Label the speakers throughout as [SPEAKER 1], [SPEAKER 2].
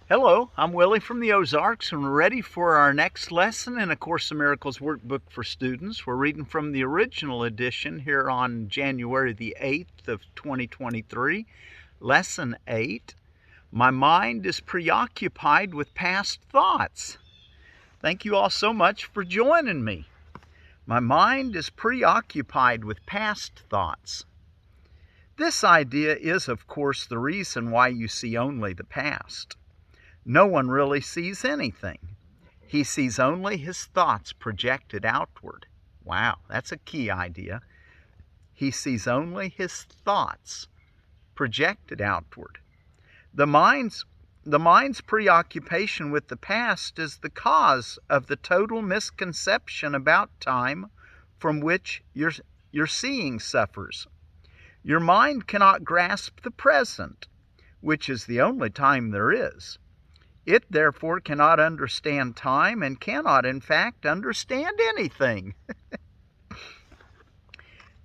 [SPEAKER 1] Hello, I'm Willie from the Ozarks, and we're ready for our next lesson in A Course in Miracles workbook for students. We're reading from the original edition here on January the 8th of 2023. Lesson 8, My Mind is Preoccupied with Past Thoughts. Thank you all so much for joining me. My mind is preoccupied with past thoughts. This idea is, of course, the reason why you see only the past. No one really sees anything. He sees only his thoughts projected outward. Wow, that's a key idea. He sees only his thoughts projected outward. The mind's preoccupation with the past is the cause of the total misconception about time from which your seeing suffers. Your mind cannot grasp the present, which is the only time there is. It therefore cannot understand time and cannot, in fact, understand anything.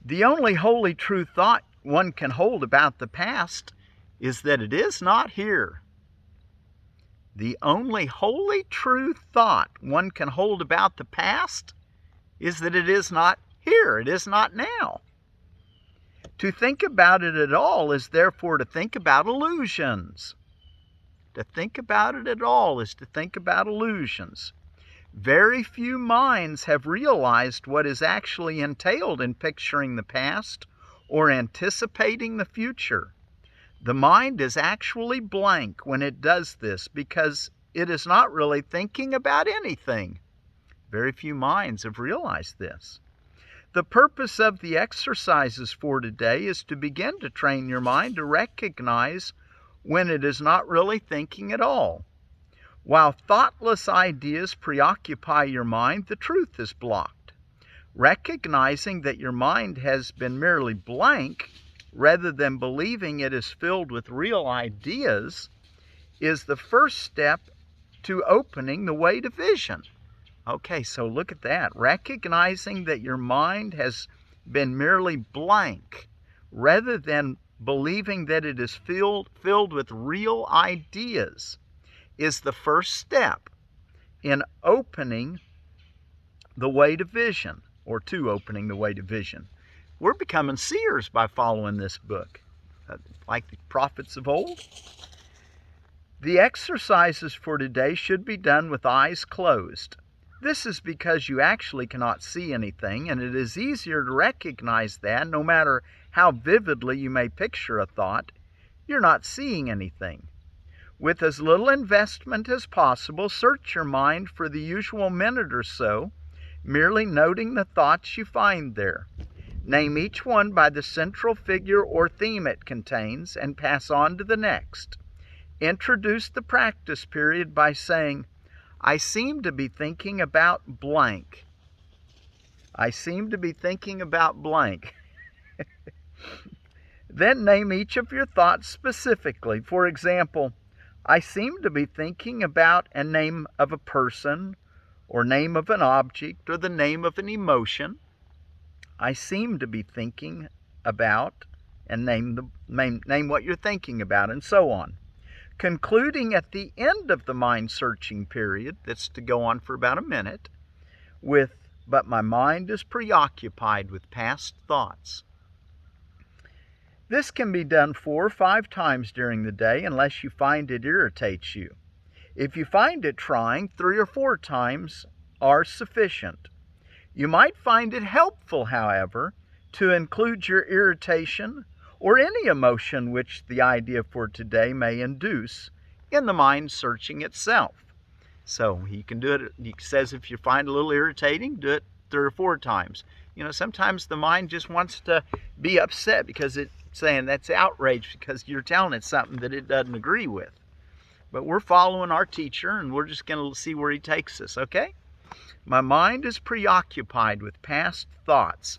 [SPEAKER 1] The only wholly true thought one can hold about the past is that it is not here. The only wholly true thought one can hold about the past is that it is not here, it is not now. To think about it at all is therefore to think about illusions. To think about it at all is to think about illusions. Very few minds have realized what is actually entailed in picturing the past or anticipating the future. The mind is actually blank when it does this because it is not really thinking about anything. Very few minds have realized this. The purpose of the exercises for today is to begin to train your mind to recognize when it is not really thinking at all. While thoughtless ideas preoccupy your mind, the truth is blocked. Recognizing that your mind has been merely blank, rather than believing it is filled with real ideas, is the first step to opening the way to vision. Okay, so look at that. Recognizing that your mind has been merely blank, rather than believing that it is filled with real ideas, is the first step in opening the way to vision, or to opening the way to vision. We're becoming seers by following this book, like the prophets of old. The exercises for today should be done with eyes closed. This is because you actually cannot see anything, and it is easier to recognize that no matter how vividly you may picture a thought, you're not seeing anything. With as little investment as possible, search your mind for the usual minute or so, merely noting the thoughts you find there. Name each one by the central figure or theme it contains and pass on to the next. Introduce the practice period by saying, I seem to be thinking about blank. I seem to be thinking about blank. Then name each of your thoughts specifically. For example, I seem to be thinking about a name of a person, or name of an object, or the name of an emotion. I seem to be thinking about, and name what you're thinking about, and so on. Concluding at the end of the mind-searching period, that's to go on for about a minute, with, but my mind is preoccupied with past thoughts. This can be done 4 or 5 times during the day unless you find it irritates you. If you find it trying, 3 or 4 times are sufficient. You might find it helpful, however, to include your irritation or any emotion which the idea for today may induce in the mind searching itself. So you can do it, it says if you find it a little irritating, do it 3 or 4 times. You know, sometimes the mind just wants to be upset because it's saying that's outraged because you're telling it something that it doesn't agree with. But we're following our teacher and we're just going to see where he takes us, okay? My mind is preoccupied with past thoughts.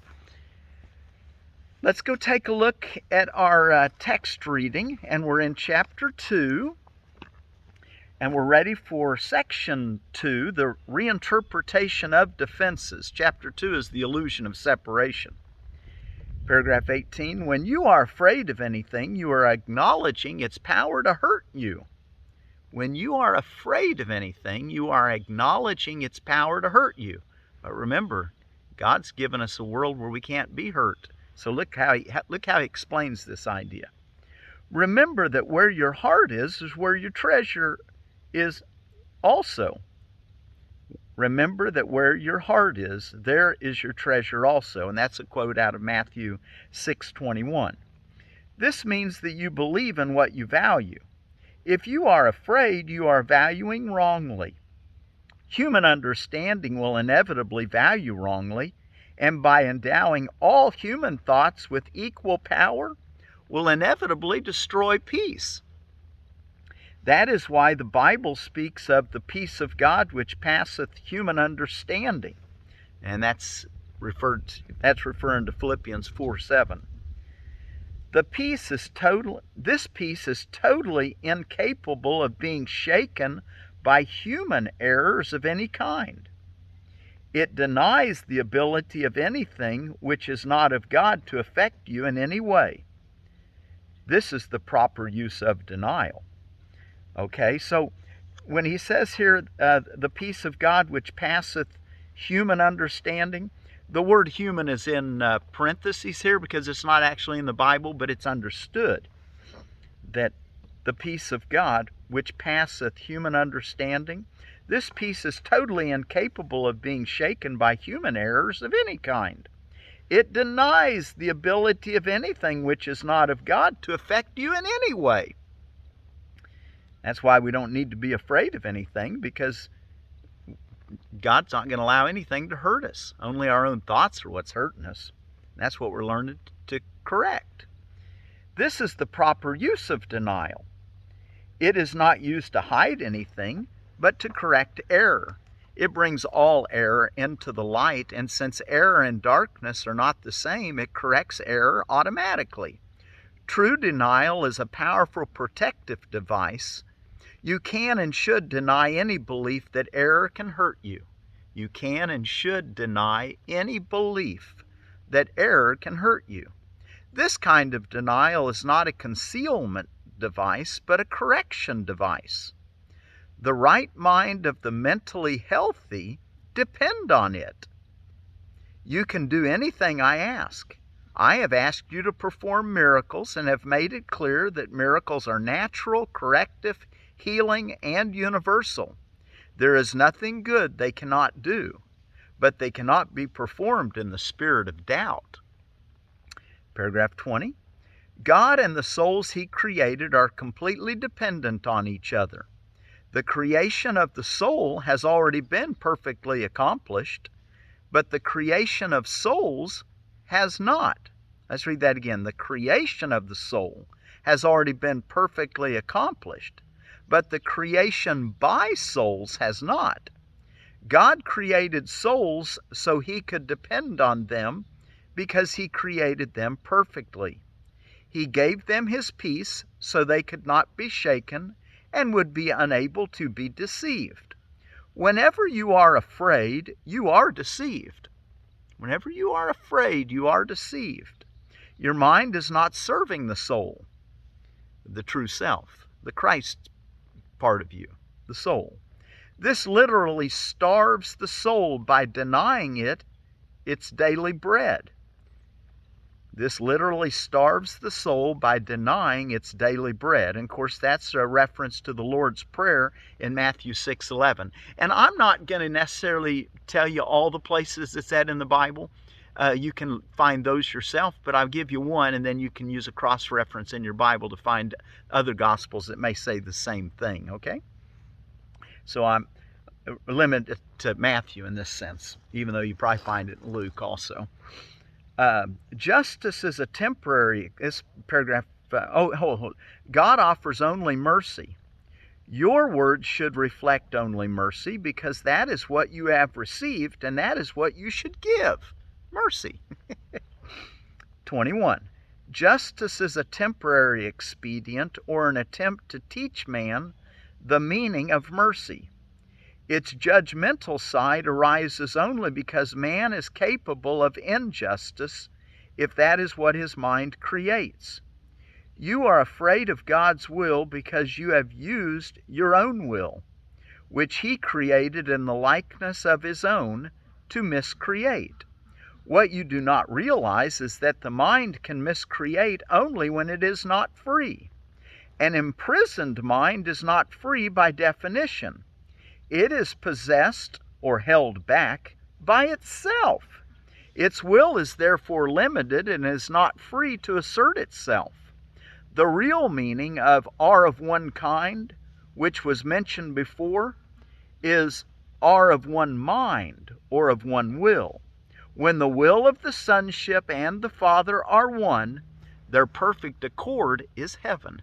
[SPEAKER 1] Let's go take a look at our text reading, and we're in chapter 2, and we're ready for section 2, the reinterpretation of defenses. Chapter 2 is the illusion of separation. Paragraph 18, when you are afraid of anything, you are acknowledging its power to hurt you. When you are afraid of anything, you are acknowledging its power to hurt you. But remember, God's given us a world where we can't be hurt. So look how he explains this idea. Remember that where your heart is where your treasure is also. Remember that where your heart is, there is your treasure also. And that's a quote out of Matthew 6:21. This means that you believe in what you value. If you are afraid, you are valuing wrongly. Human understanding will inevitably value wrongly, and by endowing all human thoughts with equal power, will inevitably destroy peace. That is why the Bible speaks of the peace of God which passeth human understanding. And that's referring to Philippians 4:7. This peace is totally incapable of being shaken by human errors of any kind. It denies the ability of anything which is not of God to affect you in any way. This is the proper use of denial. Okay, so when he says here, the peace of God which passeth human understanding, the word human is in parentheses here because it's not actually in the Bible, but it's understood that the peace of God which passeth human understanding, this peace is totally incapable of being shaken by human errors of any kind. It denies the ability of anything which is not of God to affect you in any way. That's why we don't need to be afraid of anything, because God's not going to allow anything to hurt us. Only our own thoughts are what's hurting us. That's what we're learning to correct. This is the proper use of denial. It is not used to hide anything, but to correct error. It brings all error into the light, and since error and darkness are not the same, it corrects error automatically. True denial is a powerful protective device. You can and should deny any belief that error can hurt you. You can and should deny any belief that error can hurt you. This kind of denial is not a concealment device, but a correction device. The right mind of the mentally healthy depend on it. You can do anything I ask. I have asked you to perform miracles and have made it clear that miracles are natural, corrective, healing, and universal. There is nothing good they cannot do, but they cannot be performed in the spirit of doubt. Paragraph 20. God and the souls He created are completely dependent on each other. The creation of the soul has already been perfectly accomplished, but the creation of souls has not. Let's read that again. The creation of the soul has already been perfectly accomplished, but the creation by souls has not. God created souls so He could depend on them because He created them perfectly. He gave them His peace so they could not be shaken and would be unable to be deceived. Whenever you are afraid, you are deceived. Whenever you are afraid, you are deceived. Your mind is not serving the soul, the true self, the Christ part of you, the soul. This literally starves the soul by denying it its daily bread. This literally starves the soul by denying its daily bread. And of course, that's a reference to the Lord's Prayer in Matthew 6:11. And I'm not going to necessarily tell you all the places it's at in the Bible. You can find those yourself, but I'll give you one, and then you can use a cross-reference in your Bible to find other Gospels that may say the same thing, okay? So I'm limited to Matthew in this sense, even though you probably find it in Luke also. Justice is a temporary, this paragraph, God offers only mercy. Your words should reflect only mercy, because that is what you have received, and that is what you should give. Mercy. 21. Justice is a temporary expedient or an attempt to teach man the meaning of mercy. Its judgmental side arises only because man is capable of injustice if that is what his mind creates. You are afraid of God's will because you have used your own will, which he created in the likeness of his own, to miscreate. What you do not realize is that the mind can miscreate only when it is not free. An imprisoned mind is not free by definition. It is possessed or held back by itself. Its will is therefore limited and is not free to assert itself. The real meaning of are of one kind, which was mentioned before, is are of one mind or of one will. When the will of the sonship and the Father are one, their perfect accord is heaven.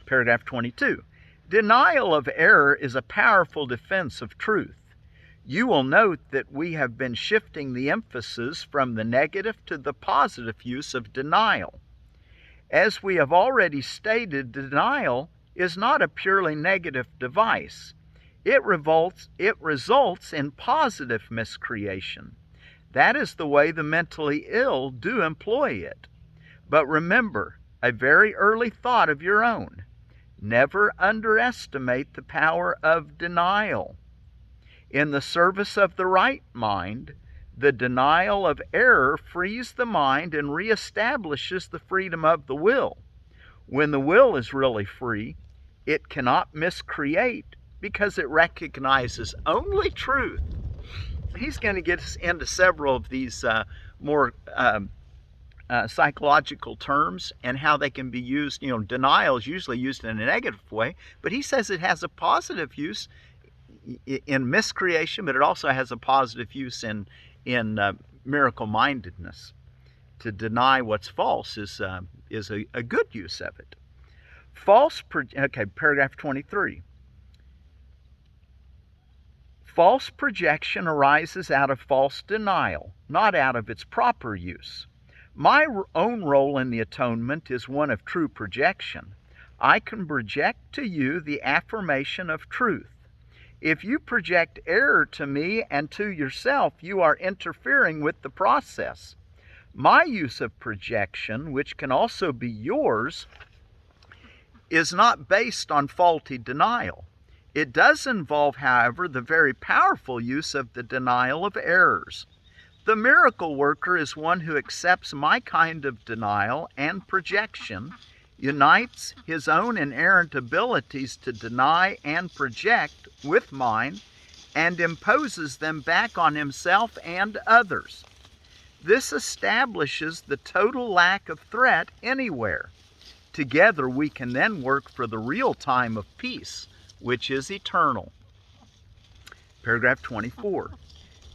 [SPEAKER 1] Paragraph 22. Denial of error is a powerful defense of truth. You will note that we have been shifting the emphasis from the negative to the positive use of denial. As we have already stated, denial is not a purely negative device. It results in positive miscreation. That is the way the mentally ill do employ it. But remember, a very early thought of your own. Never underestimate the power of denial. In the service of the right mind, the denial of error frees the mind and reestablishes the freedom of the will. When the will is really free, it cannot miscreate because it recognizes only truth. He's going to get us into several of these more psychological terms and how they can be used. Denial is usually used in a negative way, but he says it has a positive use in miscreation, but it also has a positive use in miracle-mindedness. To deny what's false is a good use of it. Paragraph 23. False projection arises out of false denial, not out of its proper use. My own role in the atonement is one of true projection. I can project to you the affirmation of truth. If you project error to me and to yourself, you are interfering with the process. My use of projection, which can also be yours, is not based on faulty denial. It does involve, however, the very powerful use of the denial of errors. The miracle worker is one who accepts my kind of denial and projection, unites his own inerrant abilities to deny and project with mine, and imposes them back on himself and others. This establishes the total lack of threat anywhere. Together we can then work for the real time of peace, which is eternal. Paragraph 24.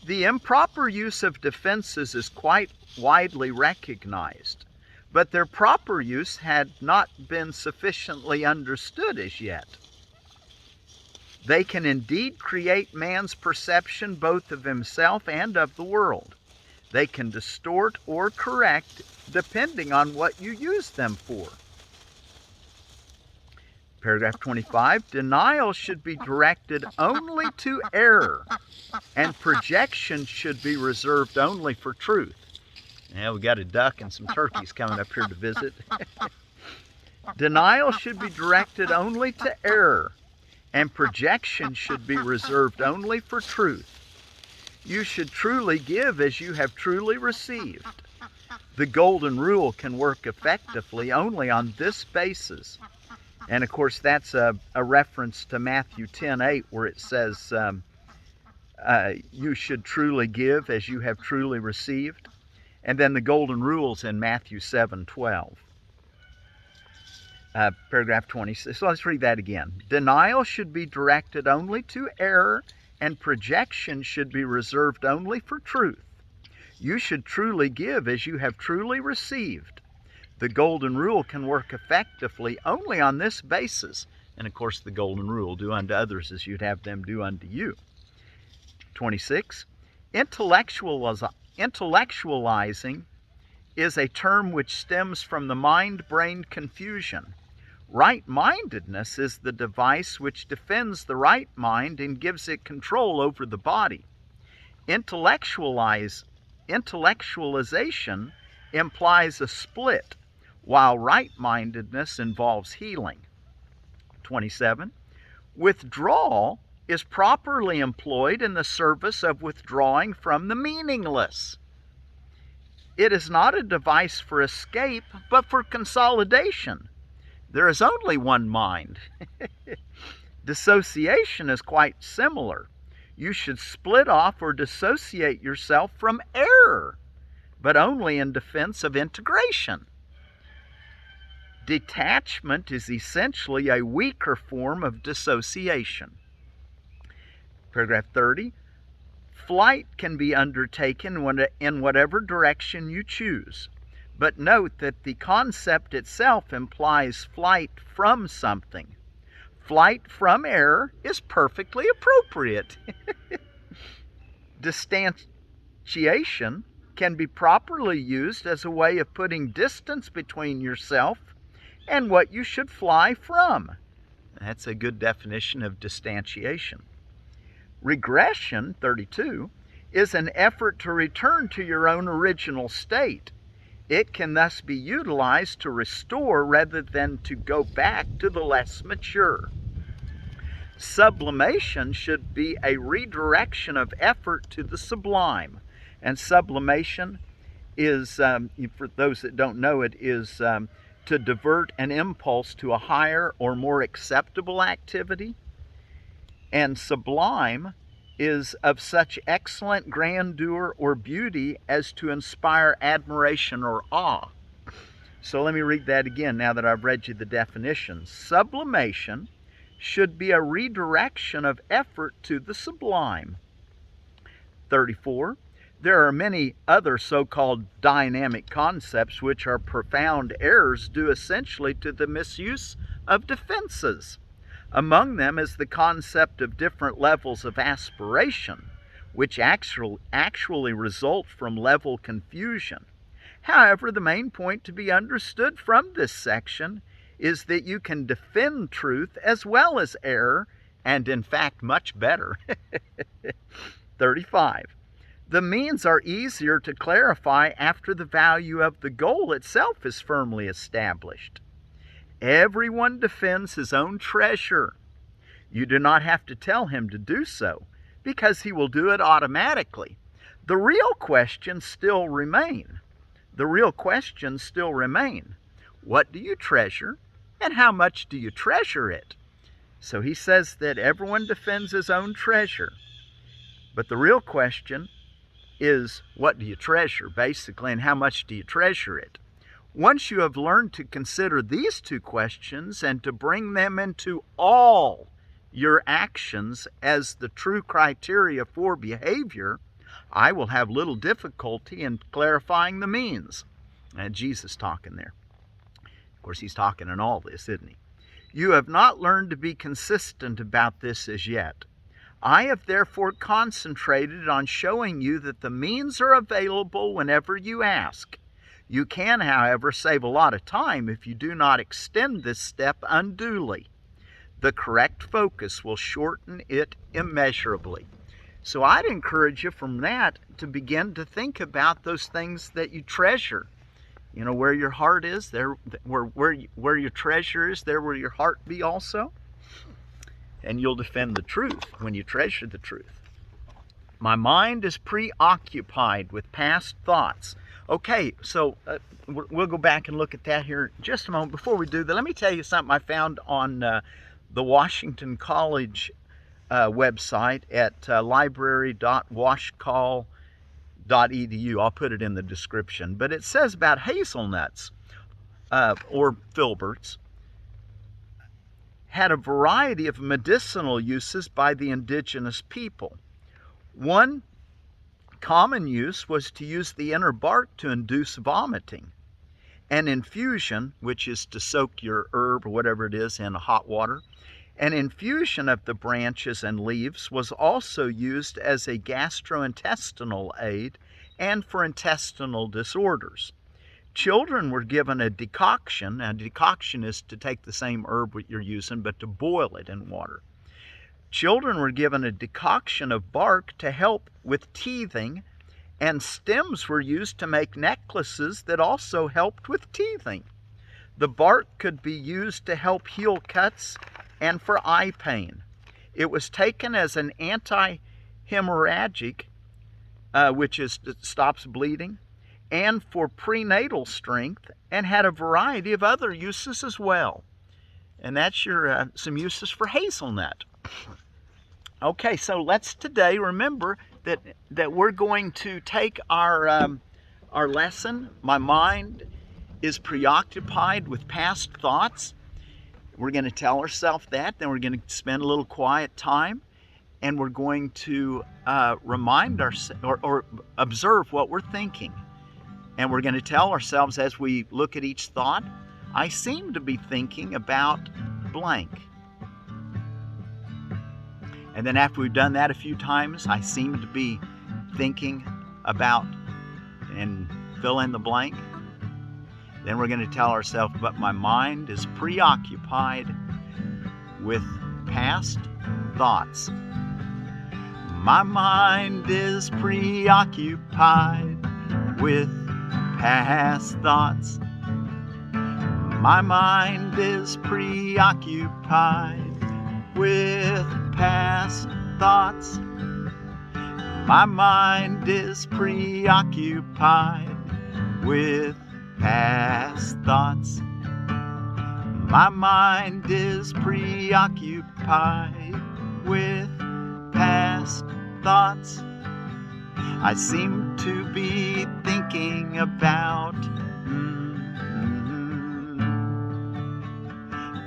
[SPEAKER 1] The improper use of defenses is quite widely recognized, but their proper use had not been sufficiently understood as yet. They can indeed create man's perception both of himself and of the world. They can distort or correct depending on what you use them for. Paragraph 25, denial should be directed only to error, and projection should be reserved only for truth. Now we got a duck and some turkeys coming up here to visit. Denial should be directed only to error, and projection should be reserved only for truth. You should truly give as you have truly received. The golden rule can work effectively only on this basis. And of course, that's a reference to Matthew 10:8, where it says, you should truly give as you have truly received. And then the golden rules in Matthew 7:12. Paragraph 26. So let's read that again. Denial should be directed only to error, and projection should be reserved only for truth. You should truly give as you have truly received. The golden rule can work effectively only on this basis. And of course, the golden rule, do unto others as you'd have them do unto you. 26. Intellectualizing is a term which stems from the mind-brain confusion. Right-mindedness is the device which defends the right mind and gives it control over the body. Intellectualization implies a split. while right-mindedness involves healing. 27. Withdrawal is properly employed in the service of withdrawing from the meaningless. It is not a device for escape, but for consolidation. There is only one mind. Dissociation is quite similar. You should split off or dissociate yourself from error, but only in defense of integration. Detachment is essentially a weaker form of dissociation. Paragraph 30. Flight can be undertaken in whatever direction you choose, but note that the concept itself implies flight from something. Flight from error is perfectly appropriate. Distantiation can be properly used as a way of putting distance between yourself and what you should fly from. That's a good definition of distantiation. Regression, 32, is an effort to return to your own original state. It can thus be utilized to restore rather than to go back to the less mature. Sublimation should be a redirection of effort to the sublime. And sublimation is, for those that don't know it, is to divert an impulse to a higher or more acceptable activity. And sublime is of such excellent grandeur or beauty as to inspire admiration or awe. So let me read that again now that I've read you the definitions. Sublimation should be a redirection of effort to the sublime. 34. There are many other so-called dynamic concepts which are profound errors due essentially to the misuse of defenses. Among them is the concept of different levels of aspiration, which actually result from level confusion. However, the main point to be understood from this section is that you can defend truth as well as error, and in fact much better. 35. The means are easier to clarify after the value of the goal itself is firmly established. Everyone defends his own treasure. You do not have to tell him to do so, because he will do it automatically. The real questions still remain. What do you treasure, and how much do you treasure it? So he says that everyone defends his own treasure. But the real question is, what do you treasure, basically, and how much do you treasure it? Once you have learned to consider these two questions and to bring them into all your actions as the true criteria for behavior, I will have little difficulty in clarifying the means. And Jesus talking there. Of course, he's talking in all this, isn't he? You have not learned to be consistent about this as yet. I have therefore concentrated on showing you that the means are available whenever you ask. You can, however, save a lot of time if you do not extend this step unduly. The correct focus will shorten it immeasurably. So I'd encourage you from that to begin to think about those things that you treasure. You know, where your heart is, there, where your treasure is, there will your heart be also. And you'll defend the truth when you treasure the truth. My mind is preoccupied with past thoughts. Okay, so we'll go back and look at that here in just a moment. Before we do that, let me tell you something I found on the Washington College website at library.washcoll.edu. I'll put it in the description. But it says about hazelnuts, or filberts, had a variety of medicinal uses by the indigenous people. One common use was to use the inner bark to induce vomiting. An infusion, which is to soak your herb or whatever it is in hot water, an infusion of the branches and leaves was also used as a gastrointestinal aid and for intestinal disorders. Children were given a decoction. A decoction is to take the same herb that you're using, but to boil it in water. Children were given a decoction of bark to help with teething, and stems were used to make necklaces that also helped with teething. The bark could be used to help heal cuts and for eye pain. It was taken as an antihemorrhagic, which stops bleeding, and for prenatal strength, and had a variety of other uses as well. And that's your some uses for hazelnut. Okay, so let's today remember that we're going to take our lesson. My mind is preoccupied with past thoughts. We're going to tell ourselves that. Then we're going to spend a little quiet time, and we're going to remind ourselves or observe what we're thinking. And we're going to tell ourselves as we look at each thought, I seem to be thinking about blank. And then after we've done that a few times, I seem to be thinking about, and fill in the blank. Then we're going to tell ourselves, but my mind is preoccupied with past thoughts. My mind is preoccupied with past thoughts. My mind is preoccupied with past thoughts. My mind is preoccupied with past thoughts. My mind is preoccupied with past thoughts. I seem to be thinking about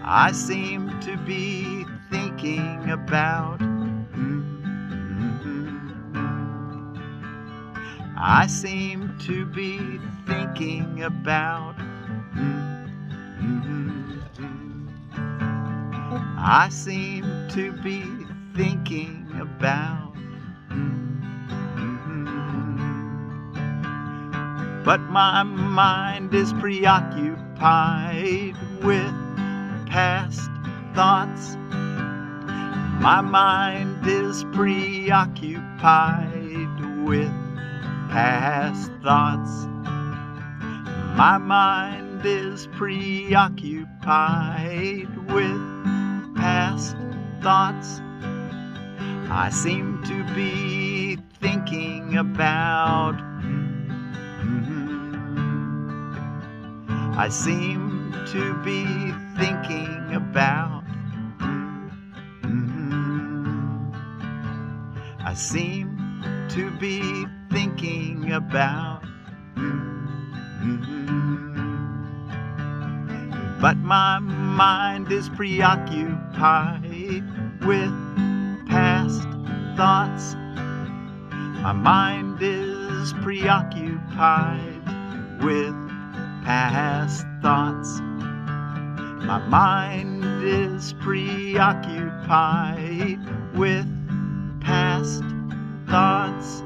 [SPEAKER 1] I seem to be thinking about I seem to be thinking about I seem to be thinking about but my mind is preoccupied with past thoughts. My mind is preoccupied with past thoughts. My mind is preoccupied with past thoughts. I seem to be thinking about I seem to be thinking about I seem to be thinking about but my mind is preoccupied with past thoughts. My mind is preoccupied with past thoughts. My mind is preoccupied with past thoughts.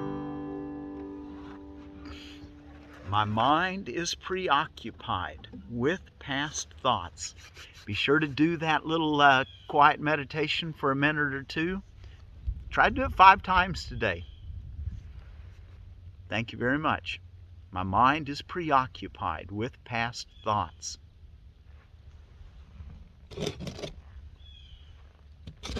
[SPEAKER 1] My mind is preoccupied with past thoughts. Be sure to do that little quiet meditation for a minute or two. Try to do it 5 times today. Thank you very much. My mind is preoccupied with past thoughts.